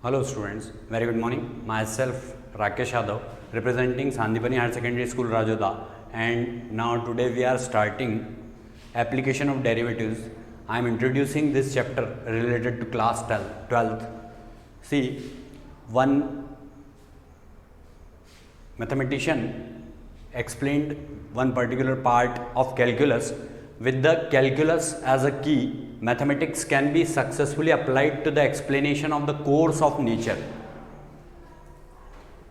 Hello students, very good morning. Myself Rakesh Yadav, representing Sandipani Higher Secondary School Rajoda, and now today we are starting application of derivatives. I am introducing this chapter related to class 12th. See, one mathematician explained one particular part of calculus. With the calculus as a key, mathematics can be successfully applied to the explanation of the course of nature.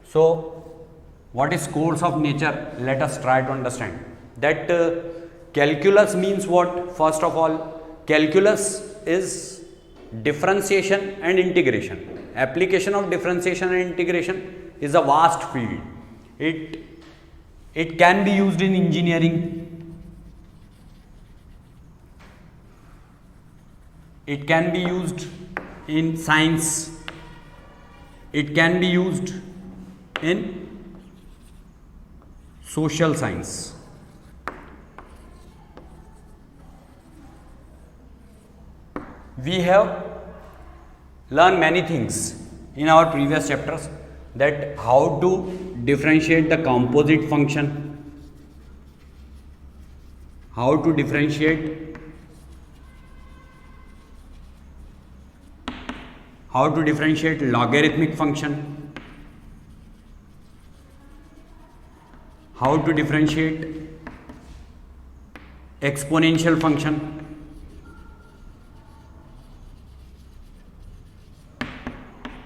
So, what is course of nature? Let us try to understand. That calculus means what? First of all, calculus is differentiation and integration. Application of differentiation and integration is a vast field. It can be used in engineering. It can be used in science. It can be used in social science. We have learned many things in our previous chapters, that how to differentiate the composite function, how to differentiate logarithmic function, how to differentiate exponential function,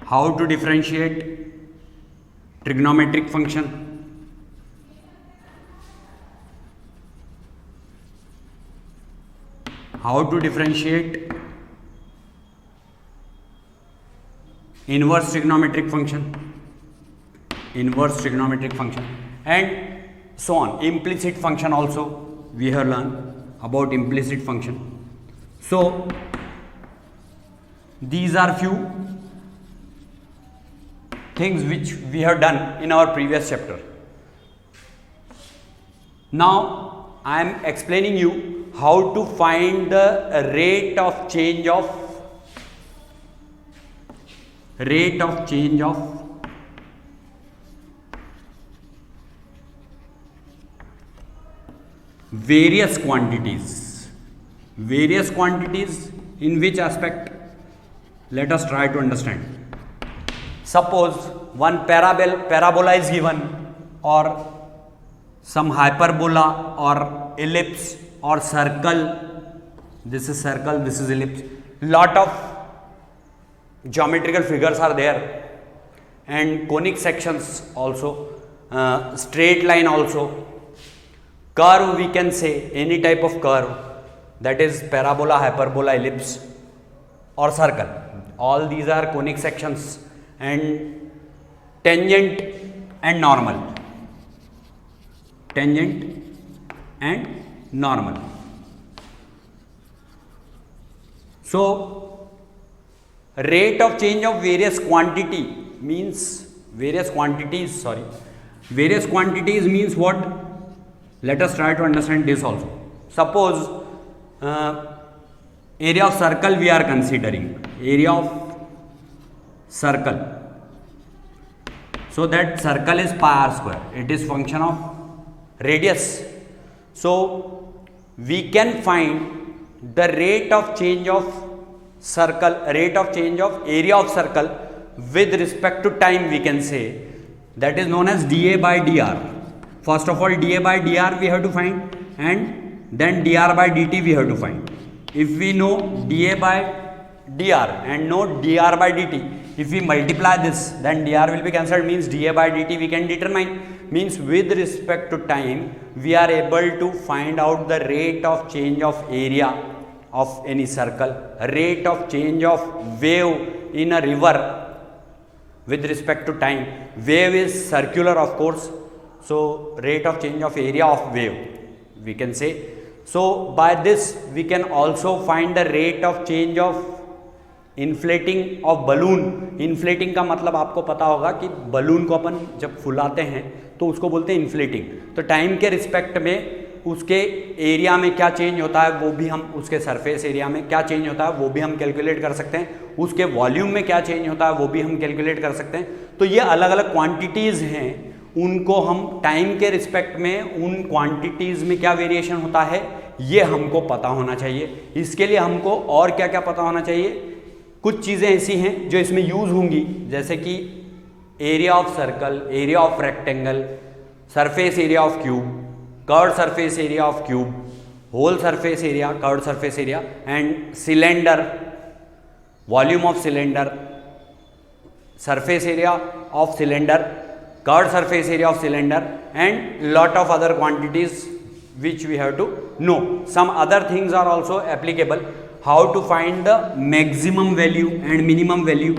how to differentiate trigonometric function, how to differentiate inverse trigonometric function, and so on. Implicit function also we have learned about implicit function. So these are few things which we have done in our previous chapter. Now I am explaining you how to find the rate of change of various quantities. In which aspect? Let us try to understand. Suppose one parabola is given, or some hyperbola or ellipse or circle. This is circle, this is ellipse. Lot of geometrical figures are there, and conic sections also, straight line also, curve, we can say any type of curve, that is parabola, hyperbola, ellipse or circle. All these are conic sections, and tangent and normal. So rate of change of various quantities means what? Let us try to understand this also. Suppose area of circle we are considering, area of circle. So that circle is pi r square. It is function of radius. So we can find the rate of change of area of circle with respect to time, we can say. That is known as dA by dr. First of all, dA by dr we have to find, and then dr by dt we have to find. If we know dA by dr and know dr by dt, if we multiply this, then dr will be cancelled, means dA by dt we can determine. Means with respect to time, we are able to find out the rate of change of area of any circle, rate of change of wave in a river with respect to time. Wave is circular, of course, so rate of change of area of wave, we can say. So by this we can also find the rate of change of inflating of balloon. Inflating का मतलब आपको पता होगा कि balloon को अपन जब फुलाते हैं तो उसको बोलते हैं इन्फ्लेटिंग. तो टाइम के रिस्पेक्ट में उसके एरिया में क्या चेंज होता है वो भी हम, उसके सरफेस एरिया में क्या चेंज होता है वो भी हम कैलकुलेट कर सकते हैं, उसके वॉल्यूम में क्या चेंज होता है वो भी हम कैलकुलेट कर सकते हैं। तो ये अलग अलग क्वांटिटीज़ हैं, उनको हम टाइम के रिस्पेक्ट में उन क्वांटिटीज़ में क्या वेरिएशन होता है ये हमको पता होना चाहिए। इसके लिए हमको और क्या क्या पता होना चाहिए, कुछ चीज़ें ऐसी हैं जो इसमें यूज़ होंगी, जैसे कि area of circle, area of rectangle, surface area of cube, curved surface area of cube, whole surface area, curved surface area, and cylinder, volume of cylinder, surface area of cylinder, curved surface area of cylinder, and lot of other quantities which we have to know. Some other things are also applicable. How to find the maximum value and minimum value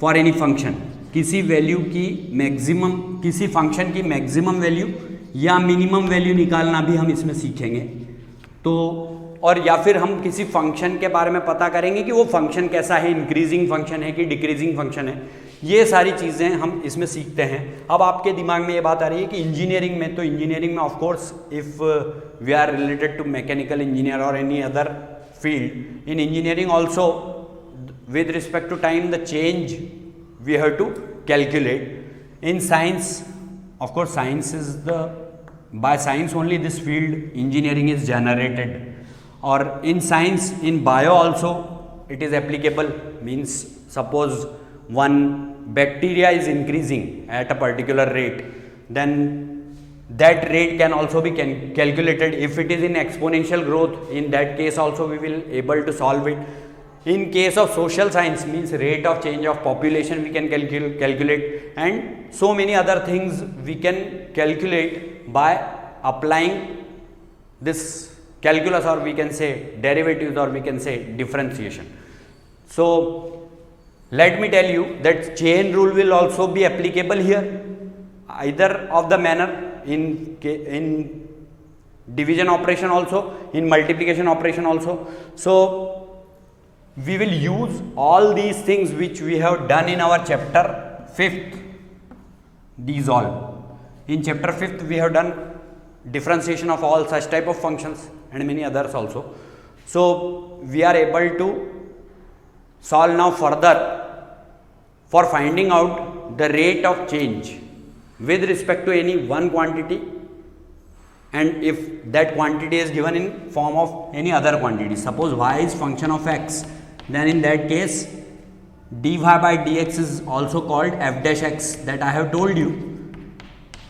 for any function. किसी value की maximum, किसी function की maximum value या minimum value निकालना भी हम इसमें सीखेंगे। तो और या फिर हम किसी फंक्शन के बारे में पता करेंगे कि वो फंक्शन कैसा है, इंक्रीजिंग फंक्शन है कि डिक्रीजिंग फंक्शन है, ये सारी चीज़ें हम इसमें सीखते हैं। अब आपके दिमाग में ये बात आ रही है कि इंजीनियरिंग में, तो इंजीनियरिंग में of course if we are related to mechanical engineer और any other field, in engineering also with respect to time the change we have to calculate. In science, of course science is the, by science only this field engineering is generated, or in science, in bio also it is applicable. Means suppose one bacteria is increasing at a particular rate, then that rate can also be calculated. If it is in exponential growth, in that case also we will able to solve it. In case of social science, means rate of change of population we can calculate, and so many other things we can calculate by applying this calculus, or we can say derivatives, or we can say differentiation. So let me tell you that chain rule will also be applicable here, either of the manner, in division operation also, in multiplication operation also. So we will use all these things which we have done in our chapter 5th, these all. In chapter 5th we have done differentiation of all such type of functions and many others also. So we are able to solve now further for finding out the rate of change with respect to any one quantity, and if that quantity is given in form of any other quantity. Suppose y is function of x, then in that case dy by dx is also called f dash x, that I have told you.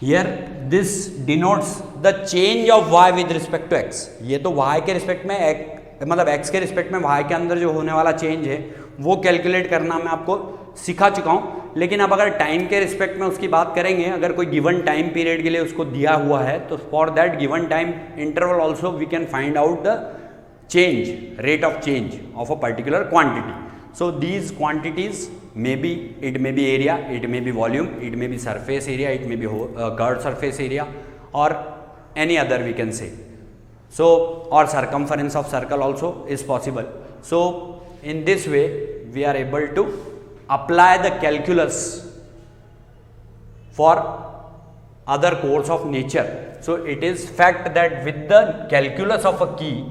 Here this denotes the change of y with respect to x. ये तो y के respect में मतलब x के respect में y के अंदर जो होने वाला चेंज है वो कैलकुलेट करना मैं आपको सिखा चुका हूँ। लेकिन अब अगर टाइम के रिस्पेक्ट में उसकी बात करेंगे, अगर कोई गिवन टाइम पीरियड के लिए उसको दिया हुआ है, तो for that given time interval also we can find out the change, rate of change of a particular quantity. So these quantities may be, it may be area, it may be volume, it may be surface area, it may be curved surface area, और any other we can say. So or circumference of circle also is possible. So in this way we are able to apply the calculus for other course of nature. So it is fact that with the calculus of a key,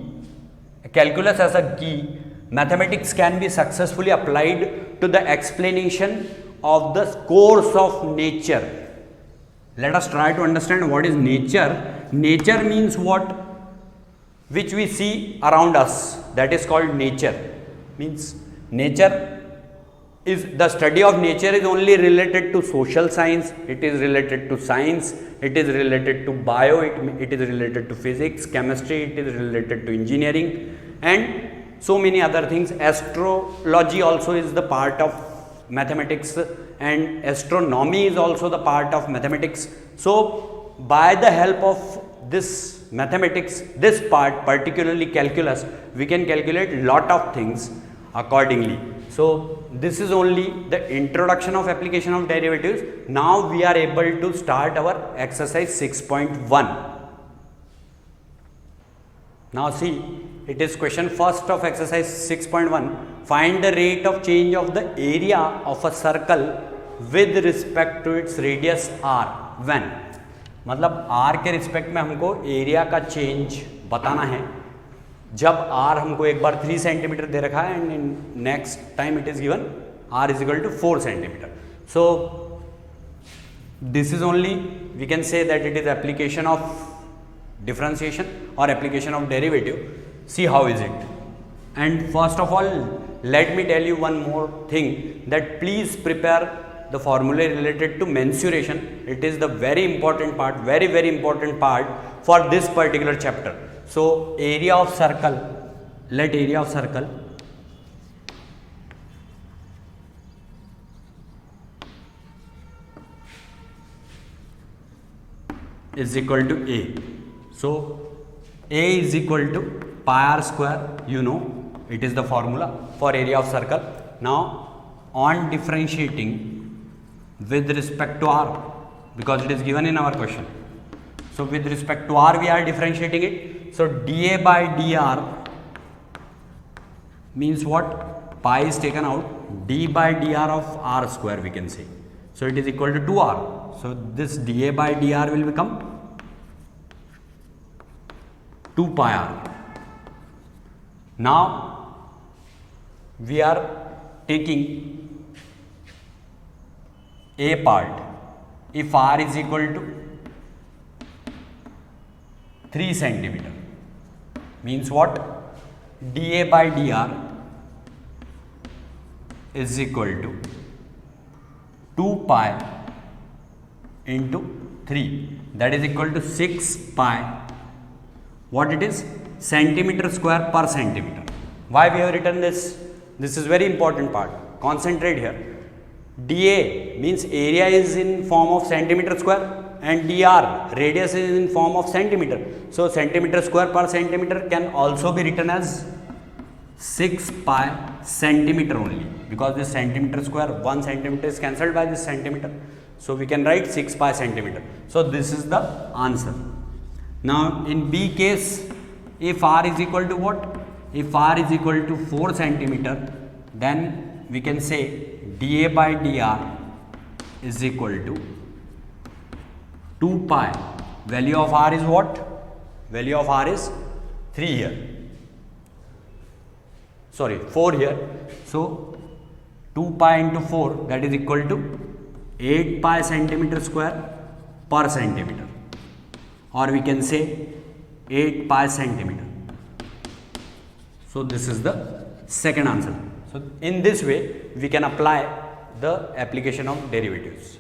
calculus as a key, mathematics can be successfully applied to the explanation of the course of nature. Let us try to understand what is nature. Nature means what? Which we see around us, that is called nature. Means nature is, the study of nature is only related to social science, it is related to science, it is related to bio, it is related to physics, chemistry, it is related to engineering, and so many other things. Astrology also is the part of mathematics, and astronomy is also the part of mathematics. So by the help of this mathematics, this part particularly calculus, we can calculate lot of things accordingly. So this is only the introduction of application of derivatives. Now we are able to start our exercise 6.1. Now see, it is question first of exercise 6.1. Find the rate of change of the area of a circle with respect to its radius r when. मतलब r के respect में हमको area का change बताना है जब r हमको एक बार 3 सेंटीमीटर दे रखा है and next time it is given r is equal to 4 centimetre. So this is only we can say that it is application of differentiation or application of derivative. See how is it. And first of all let me tell you one more thing, that please prepare the formula related to mensuration. It is the very important part, very important part for this particular chapter. So area of circle, let area of circle is equal to A. So A is equal to pi r square, you know it is the formula for area of circle. Now on differentiating with respect to r, because it is given in our question, so with respect to r we are differentiating it. So dA by dr means what? Pi is taken out, d by dr of r square we can say. So it is equal to 2r. So this dA by dr will become 2 pi r. Now we are taking a part. If r is equal to 3 centimeter, means what? dA by dr is equal to 2 pi into 3, that is equal to 6 pi, what it is? Centimeter square per centimeter. Why we have written this? This is very important part, concentrate here. dA means area is in form of centimeter square and dr radius is in form of centimeter. So centimeter square per centimeter can also be written as 6 pi centimeter only, because this centimeter square 1 centimeter is cancelled by this centimeter. So we can write 6 pi centimeter. So this is the answer. Now in B case, if r is equal to what? If r is equal to 4 centimeter, then we can say dA by dr is equal to 2 pi. Value of r is what? Value of r is 3 here. Sorry, 4 here. So 2 pi into 4, that is equal to 8 pi centimeter square per centimeter, or we can say 8 pi centimeter. So this is the second answer. So in this way we can apply the application of derivatives.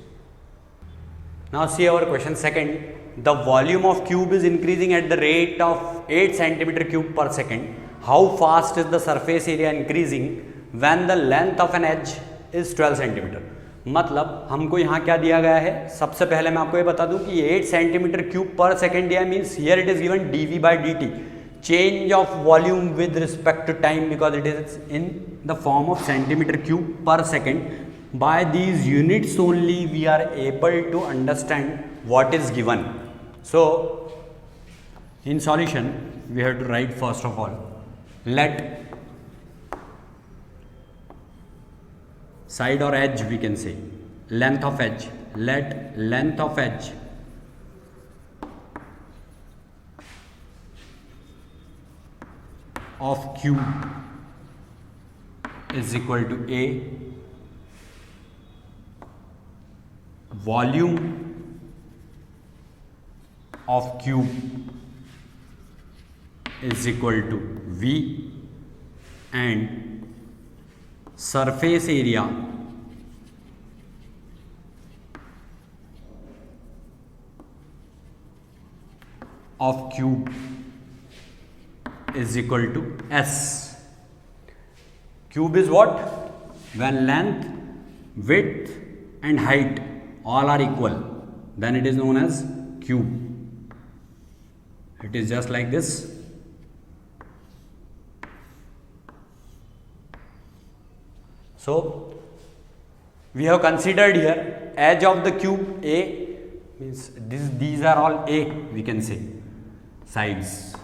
Now see our question second. The volume of cube is increasing at the rate of 8 centimeter cube per second. How fast is the surface area increasing when the length of an edge is 12 centimeter? मतलब हमको यहाँ क्या दिया गया है? सबसे पहले मैं आपको ये बता दूं कि 8 सेंटीमीटर क्यूब पर सेकेंड दिया, means here it is given dV by dt, change of volume with respect to time, because it is in the form of centimeter cube per second. By these units only we are able to understand what is given. So in solution we have to write first of all, let side or edge, we can say length of edge, let length of edge of cube is equal to A, volume of cube is equal to V, and surface area of cube is equal to S. Cube is what? When length, width and height all are equal, then it is known as cube. It is just like this. So we have considered here edge of the cube A, means these are all A, we can say sides,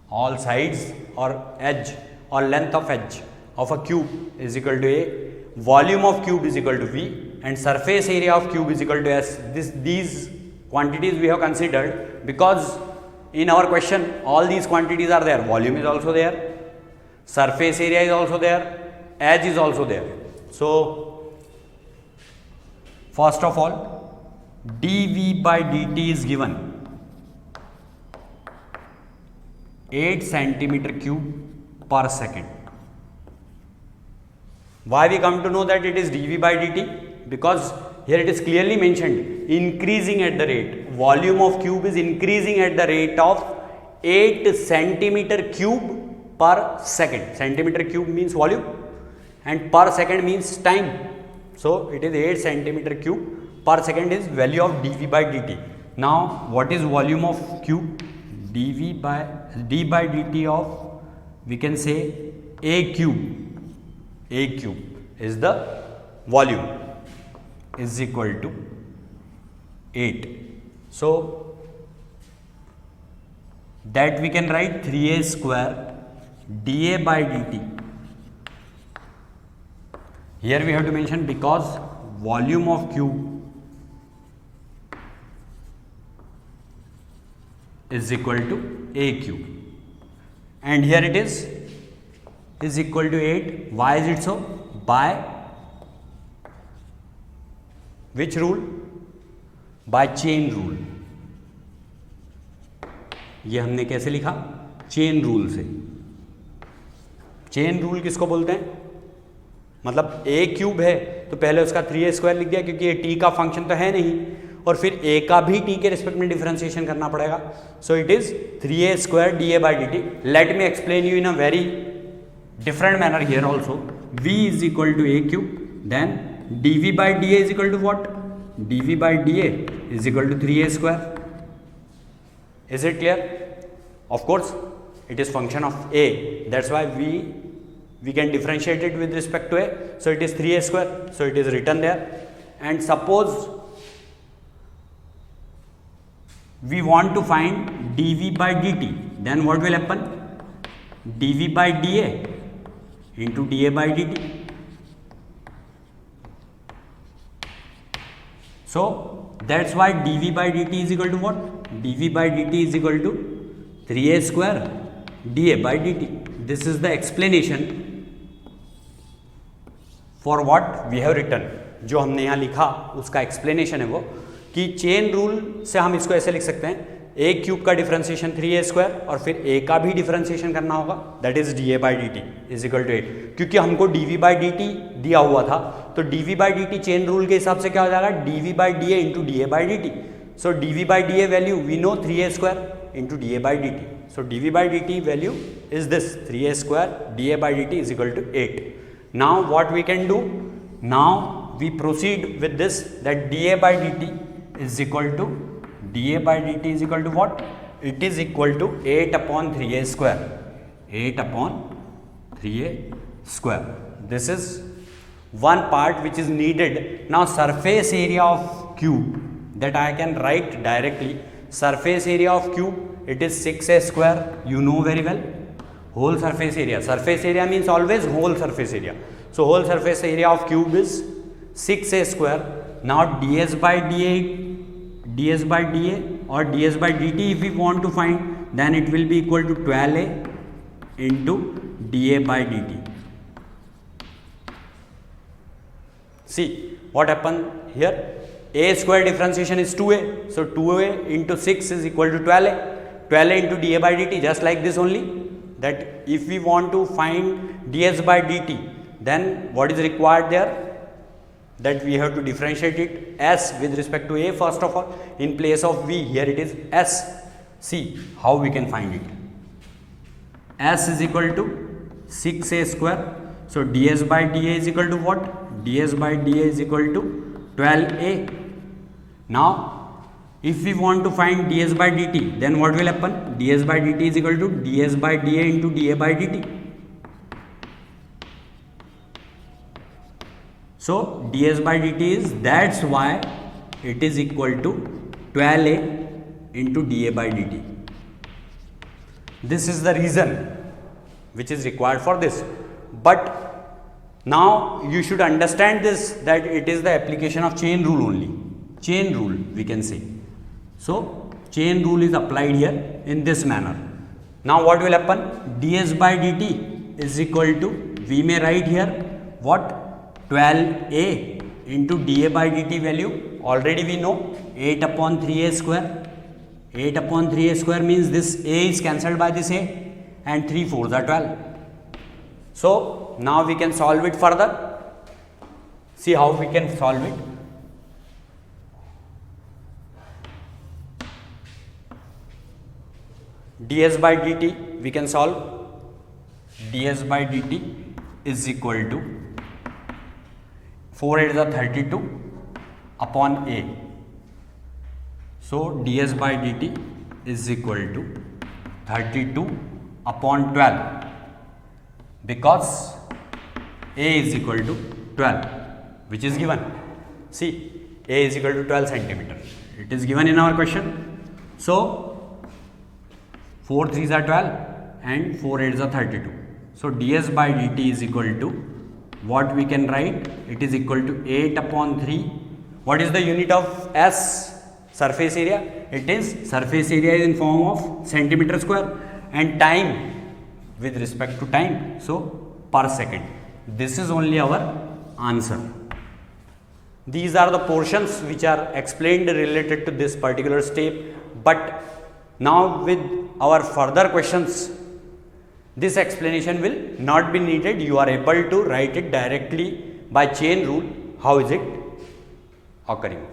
all sides or edge or length of edge of a cube is equal to A, volume of cube is equal to V, and surface area of cube is equal to S. These quantities we have considered, because in our question all these quantities are there. Volume is also there, surface area is also there, edge is also there. So first of all, dV by dt is given 8 centimeter cube per second. Why we come to know that it is dV by dt? Because here it is clearly mentioned, increasing at the rate. Volume of cube is increasing at the rate of 8 centimeter cube per second. Centimeter cube means volume and per second means time. So it is 8 centimeter cube per second is value of dV by dt. Now what is volume of cube? d by dt of, we can say, a cube. A cube is the volume, is equal to 8. So that we can write 3a square dA by dt. Here we have to mention, because volume of cube is equal to a cube, and here it is equal to 8. Why is it so? By which rule? By chain rule. ये हमने कैसे लिखा? Chain rule से. Chain rule किसको बोलते हैं? मतलब a cube है तो पहले उसका 3a स्क्वायर लिख दिया, क्योंकि ये t का फंक्शन तो है नहीं, और फिर a का भी t के रिस्पेक्ट में डिफरेंशिएशन करना पड़ेगा. So it is 3a square dA by dt. Let me explain you in a very different manner here also. V is equal to a cube, then dV by dA is equal to what? dV by dA is equal to 3a square. Is it clear? Of course it is function of a, that's why we can differentiate it with respect to a, so it is 3a square, so it is written there. And suppose we want to find dV by dt, then what will happen? dV by dA into dA by dt. So that's why dV by dt is equal to what? dV by dt is equal to 3a square dA by dt. This is the explanation for what we have written. जो हमने यहाँ लिखा उसका explanation है वो, कि chain rule से हम इसको ऐसे लिख सकते हैं, a क्यूब का डिफरेंशिएशन 3a स्क्वायर और फिर a का भी डिफरेंशिएशन करना होगा, that is dA by dt is equal to 8. क्योंकि हमको dV by dt दिया हुआ था, तो dV by dt chain rule के हिसाब से क्या हो जाएगा? dV by dA into dA by dt. So dV by dA value we know 3a square into dA by dt. So dV by dt value is this 3a square dA by dt is equal to 8. Now what we can do? Now we proceed with this, that dA by dt is equal to dA by dt is equal to what? It is equal to 8 upon 3a square. 8 upon 3a square. This is one part which is needed. Now surface area of cube, that I can write directly. Surface area of cube, it is 6a square. You know very well. Whole surface area. Surface area means always whole surface area. So whole surface area of cube is 6a square. Now ds by dA or ds by dt if we want to find, then it will be equal to 12a into dA by dt. See what happened here? A square differentiation is 2a, so 2a into 6 is equal to 12a. 12a into dA by dt, just like this only, that if we want to find ds by dt, then what is required there? That we have to differentiate it s with respect to a first of all. In place of v, here it is s. See how we can find it. S is equal to 6a square. So ds by dA is equal to what? ds by dA is equal to 12a. Now if we want to find ds by dt, then what will happen? ds by dt is equal to ds by dA into dA by dt. So ds by dt is, that's why it is equal to 12a into dA by dt. This is the reason which is required for this. But now you should understand this, that it is the application of chain rule only. Chain rule we can say. So chain rule is applied here in this manner. Now what will happen? ds by dt is equal to, we may write here what, 12a into dA by dt value already we know 8 upon 3a square. 8 upon 3a square means this a is cancelled by this a, and 3 4s are 12. So now we can solve it further. See how we can solve it. ds by dt we can solve. ds by dt is equal to 4 8 is 32 upon a. So ds by dt is equal to 32 upon 12, because a is equal to 12, which is given. See, a is equal to 12 centimeter. It is given in our question. So 4 3s are 12 and 4 8s are 32. So ds by dt is equal to, what we can write? It is equal to 8 upon 3. What is the unit of S? Surface area. It is, surface area is in form of centimeter square, and time with respect to time. So per second. This is only our answer. These are the portions which are explained related to this particular step. But now with our further questions, this explanation will not be needed. You are able to write it directly by chain rule. How is it occurring?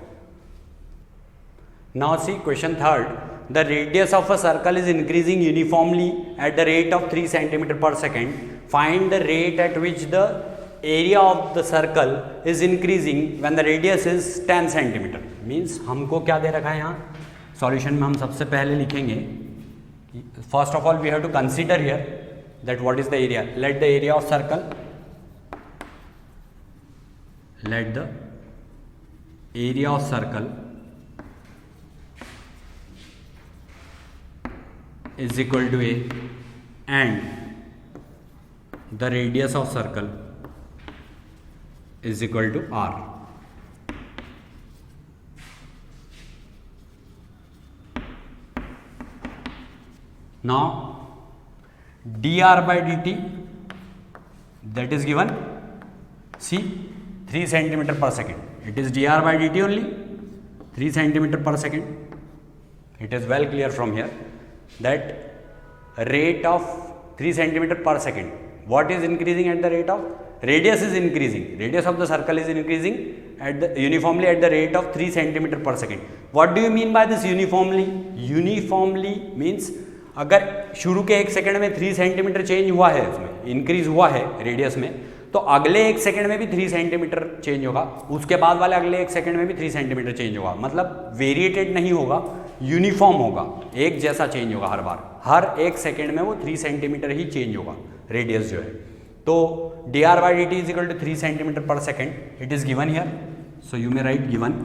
Now see question third. The radius of a circle is increasing uniformly at the rate of 3 cm per second. Find the rate at which the area of the circle is increasing when the radius is 10 cm. Means हमको क्या दे रखा है यहाँ solution में? हम सबसे पहले लिखेंगे, first of all we have to consider here that what is the area. Let the area of circle, let the area of circle is equal to a, and the radius of circle is equal to r. Now dr by dt, that is given, see 3 cm per second. It is dr by dt only, 3 cm per second. It is well clear from here that rate of 3 cm per second. What is increasing at the rate of? Radius is increasing. Radius of the circle is increasing at the uniformly at the rate of 3 cm per second. What do you mean by this uniformly? Uniformly means अगर शुरू के 1 second में 3 centimetre change हुआ है, उसमें increase हुआ है radius में, तो अगले 1 सेकंड में भी 3 सेंटीमीटर चेंज होगा, उसके बाद वाले अगले 1 सेकंड में भी 3 सेंटीमीटर चेंज होगा. मतलब वेरिएटेड नहीं होगा, यूनिफॉर्म होगा, एक जैसा चेंज होगा हर बार. हर 1 सेकंड में वो 3 सेंटीमीटर ही चेंज होगा रेडियस जो है. तो dr by dt is equal to 3 centimeter per second. It is given here, so you may write given.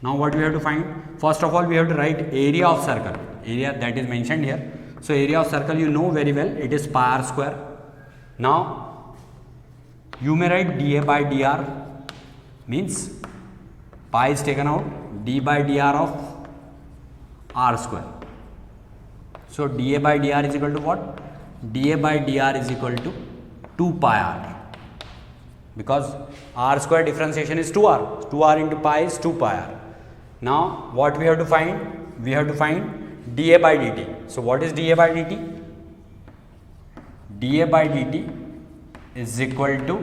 Now what we have to find? First of all we have to write area of circle, area that is mentioned here. So area of circle you know very well, it is pi r square. Now you may write dA by dr, means pi is taken out, d by dr of r square. So dA by dr is equal to what? dA by dr is equal to 2 pi r, because r square differentiation is 2r. 2r into pi is 2 pi r. Now what we have to find? We have to find dA by dt. So what is dA by dt? dA by dt is equal to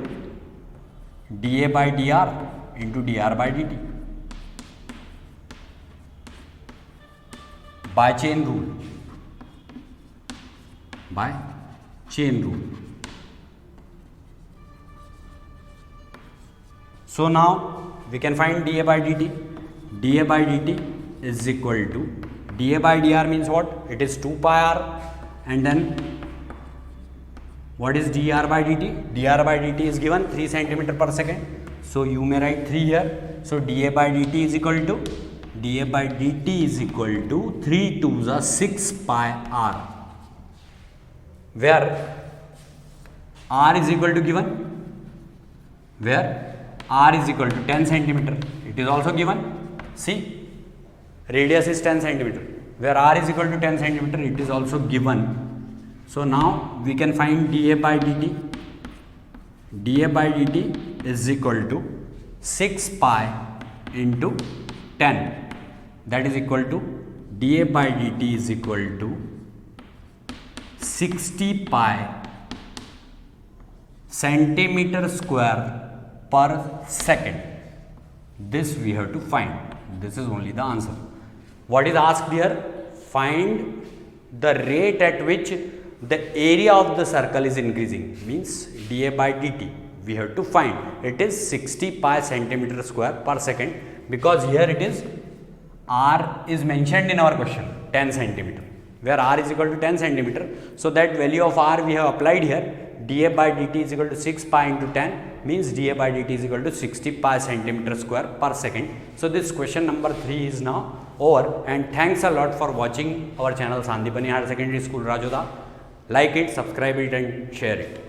dA by dr into dr by dt by chain rule. By chain rule. So now we can find dA by dt. dA by dt is equal to, dA by dr means what? It is 2 pi r, and then what is dr by dt? dr by dt is given 3 centimeter per second. So you may write 3 here. So dA by dt is equal to, dA by dt is equal to 3 2s are 6 pi r, where r is equal to given, where r is equal to 10 centimeter. It is also given. See, radius is 10 centimeter, where r is equal to 10 centimeter, it is also given. So now we can find dA by dt. dA by dt is equal to 6 pi into 10, that is equal to dA by dt is equal to 60 pi centimeter square per second. This we have to find. This is only the answer. What is asked here? Find the rate at which the area of the circle is increasing, means dA by dt. We have to find. It is 60 pi centimeter square per second, because here it is r is mentioned in our question 10 centimeter, where r is equal to 10 centimeter. So that value of r we have applied here. dA by dt is equal to 6 pi into 10, means dA by dt is equal to 60 pi centimeter square per second. So this question number 3 is now over, and thanks a lot for watching our channel Sandipani Higher Secondary School Rajoda. Like it, subscribe it and share it.